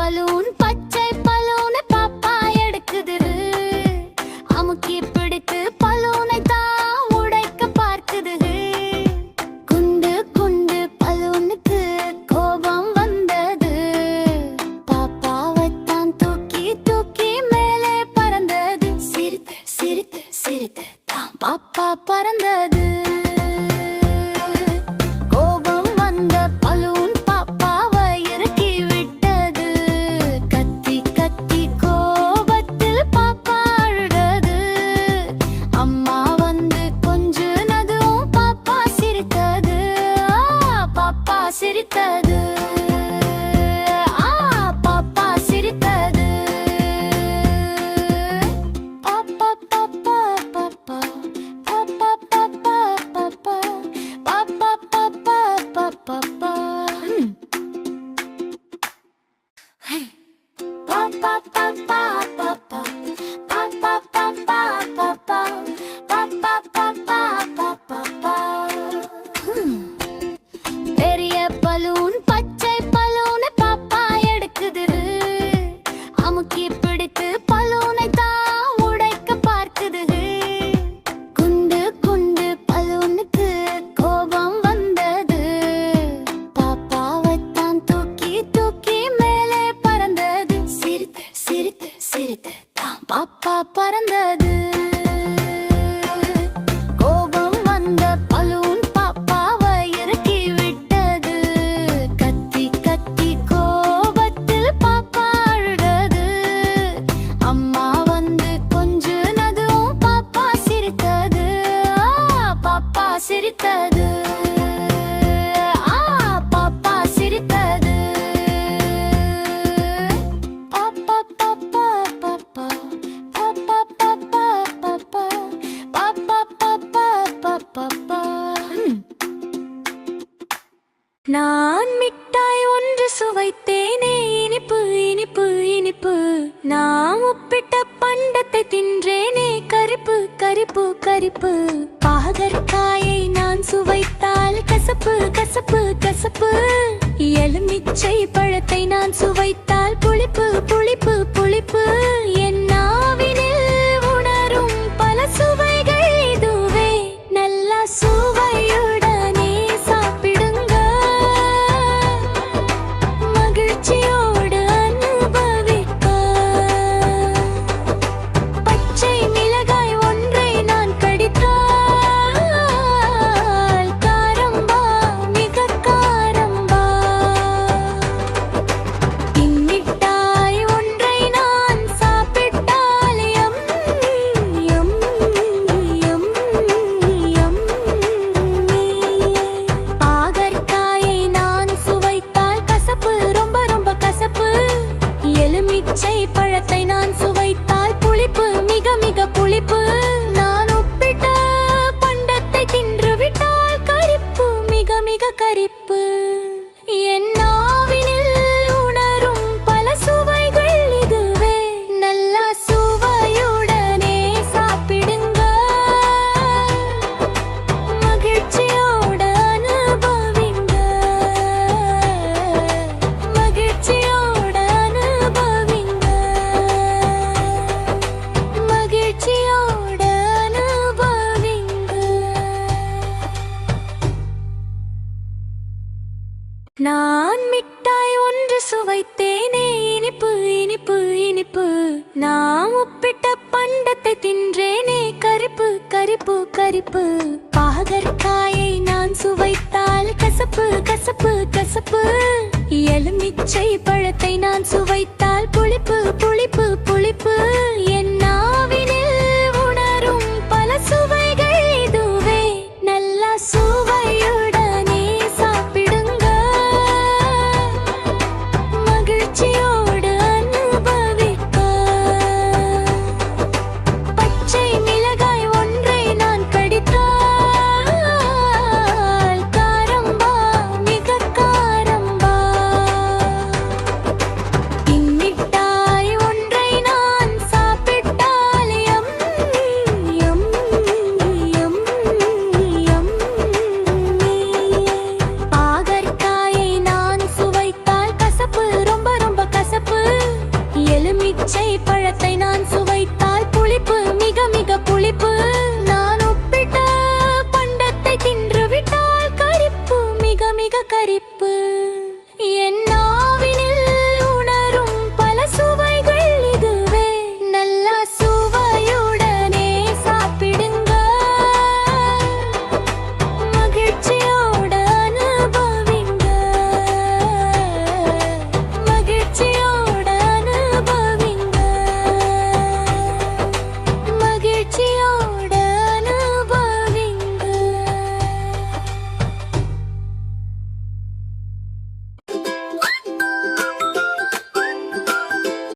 Balloon பச்சை பலூனை பாப்பா எடுக்குது. அமுக்கி பிடித்து பலூனை தான் உடைக்க பார்க்குது. குண்டு குண்டு பலூனுக்கு கோபம் வந்தது. பாப்பாவைத்தான் தூக்கி தூக்கி மேலே பறந்தது. சிரித்து சிரித்து சிரித்து தான் பாப்பா பறந்தது. சிரித்தது. பாப்பா சிரித்தது. பாப்பா பாப்பா பாப்பா பாப்பா பாப்பா பாப்பா பாப்பா பாப்பா பாப்பா பாப்பா பாப்பா பாப்பா பாப்பா பலூன் பச்சை பலூனை பாப்பா எடுக்குது. அமுக்கி பிடித்து பலூனை தான் உடைக்க பார்க்குது. குண்டு குண்டு பலூனுக்கு கோபம் வந்தது. பாப்பாவைத்தான் தூக்கி தூக்கி மேலே பறந்தது. சிரித்து சிரித்து சிரித்து தான் பாப்பா பறந்தது. சிரித்தது. பாப்பா சிரித்தது. பாப்பா பாப்பா பாப்பா பாப்பா பாப்பா பாப்பா பாப்பா பாப்பா பாப்பா. நான் மிட்டாய் ஒன்று சுவைத்தேனே, இனிப்பு இனிப்பு இனிப்பு. நான் உப்பிட்ட பண்டத்தை தின்றேனே, கரிப்பு கரிப்பு கரிப்பு. பாகற்காயை நான் சுவைத்தால் கசப்பு கசப்பு கசப்பு. எலுமிச்சை பழத்தை நான் சுவைத்தால் புளிப்பு புளிப்பு புளிப்பு. என் நாவினில் உணரும் பல சுவைகள் இதுவே. நல்ல சுவையுடனே சாப்பிடுங்க, மகிழ்ச்சியோடு அனுபவிக்க. பச்சை மிளகாய் ஒன்றை நான் கடித்தால் பழத்தை நான் சுவைத்தால் புளிப்பு மிக மிக புளிப்பு. நான் உப்பிட்ட பண்டத்தை தின்று விட்டால் கரிப்பு மிக மிக கரிப்பு. என் நாவினில் உணரும் பல சுவைகள் இதுவே. நல்ல சுவையுடனே சாப்பிடுங்க, மகிழ்ச்சியோடு அனுபவிங்க, மகிழ்ச்சியோடு அனுபவிங்க, மகிழ்ச்சியோடு அனுபவிங்க. நான் மிட்டாய் ஒன்று சுவைத்தேனே, இனிப்பு இனிப்பு இனிப்பு. நான் உப்பிட்ட பண்டத்தை தின்றேனே, கரிப்பு கரிப்பு கரிப்பு. பாகற்காயை நான் சுவைத்தால் கசப்பு கசப்பு கசப்பு. எலுமிச்சை பழத்தை நான் சுவைத்தால்